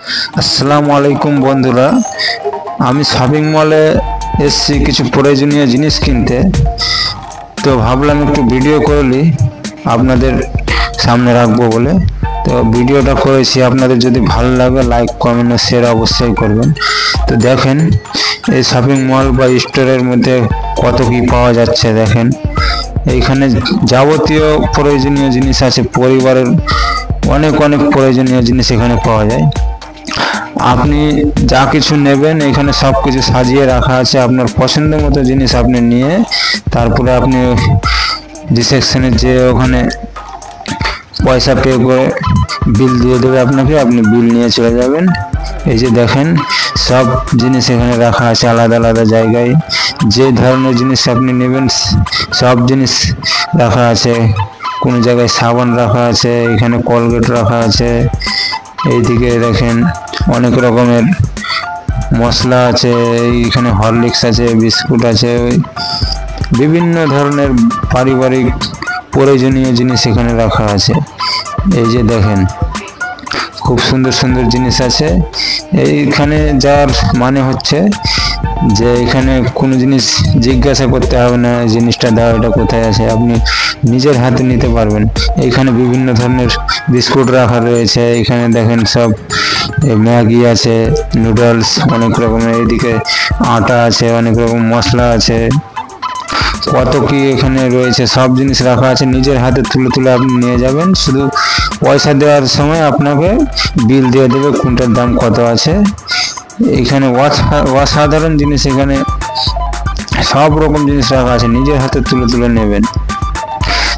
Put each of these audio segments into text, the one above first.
আসসালামু আলাইকুম বন্ধুরা, আমি শপিং মলে এসেছি কিছু প্রয়োজনীয় জিনিস কিনতে। তো ভাবলাম একটু ভিডিও করলি আপনাদের সামনে রাখবো বলে। তো ভিডিওটা করেছি, আপনাদের যদি ভালো লাগে লাইক কমেন্ট ও শেয়ার অবশ্যই করবেন। তো দেখেন এই শপিং মল বা স্টোরের মধ্যে কত কি পাওয়া যাচ্ছে। দেখেন এইখানে যাবতীয় প্রয়োজনীয় জিনিস আছে, পরিবারের অনেক অনেক প্রয়োজনীয় জিনিস এখানে পাওয়া যায়। আপনি যা কিছু নেবেন এখানে সব কিছু সাজিয়ে রাখা আছে। আপনার পছন্দ মতো জিনিস আপনি নিয়ে তারপরে আপনি রিসেপশনে যে ওখানে পয়সা পে করে বিল দিয়ে দেবে আপনাকে, আপনি বিল নিয়ে চলে যাবেন। এই যে দেখেন সব জিনিস এখানে রাখা আছে আলাদা আলাদা জায়গায়। যে ধরনের জিনিস আপনি নেবেন সব জিনিস রাখা আছে। কোনো জায়গায় সাবান রাখা আছে, এখানে কোলগেট রাখা আছে। এইদিকে দেখেন অনেক রকমের মশলা আছে, এইখানে হরলিক্স আছে, বিস্কুট আছে, বিভিন্ন ধরনের পারিবারিক প্রয়োজনীয় জিনিস এখানে রাখা আছে। এই যে দেখেন খুব সুন্দর সুন্দর জিনিস আছে এইখানে। যার মানে হচ্ছে যে এখানে কোনো জিনিস জিজ্ঞাসা করতে হবে না, জিনিসটা দাও, এটা কোথায় আছে, আপনি নিজের হাতে নিতে পারবেন। এইখানে বিভিন্ন ধরনের বিস্কুট রাখা রয়েছে। এখানে দেখেন সব ম্যাগি আছে, নুডলস অনেক রকমের, এইদিকে আটা আছে, অনেক রকম মশলা আছে, কত কি এখানে রয়েছে। সব জিনিস রাখা আছে, নিজের হাতে তুলে তুলে আপনি নিয়ে যাবেন। শুধু পয়সা দেওয়ার সময় আপনাকে বিল দিয়ে দেবে কোনটার দাম কত আছে। এখানে অসাধারণ জিনিস, এখানে সব রকম জিনিস রাখা আছে, নিজের হাতে তুলে তুলে নেবেন।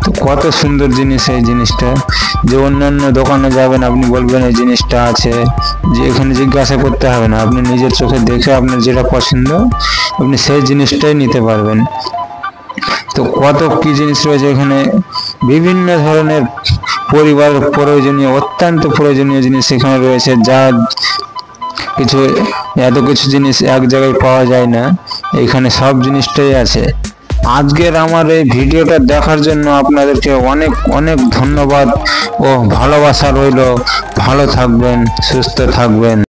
তো কত সুন্দর জিনিস এই জিনিসটা। যে অন্যান্য দোকানে যাবেন আপনি বলবেন এই জিনিসটা আছে, যে এখানে জিজ্ঞাসা করতে হবে না, আপনি নিজের চোখে দেখে আপনার যেটা পছন্দ আপনি সেই জিনিসটাই নিতে পারবেন। তো কত কি জিনিস রয়েছে এখানে, বিভিন্ন ধরনের পরিবারের প্রয়োজনীয় অত্যন্ত প্রয়োজনীয় জিনিস এখানে রয়েছে। যা কিছু এত কিছু জিনিস এক জায়গায় পাওয়া যায় না, এখানে সব জিনিসটাই আছে। আজকের আমার এই ভিডিওটা দেখার জন্য আপনাদেরকে অনেক অনেক ধন্যবাদ ও ভালোবাসা রইল। ভালো থাকবেন, সুস্থ থাকবেন।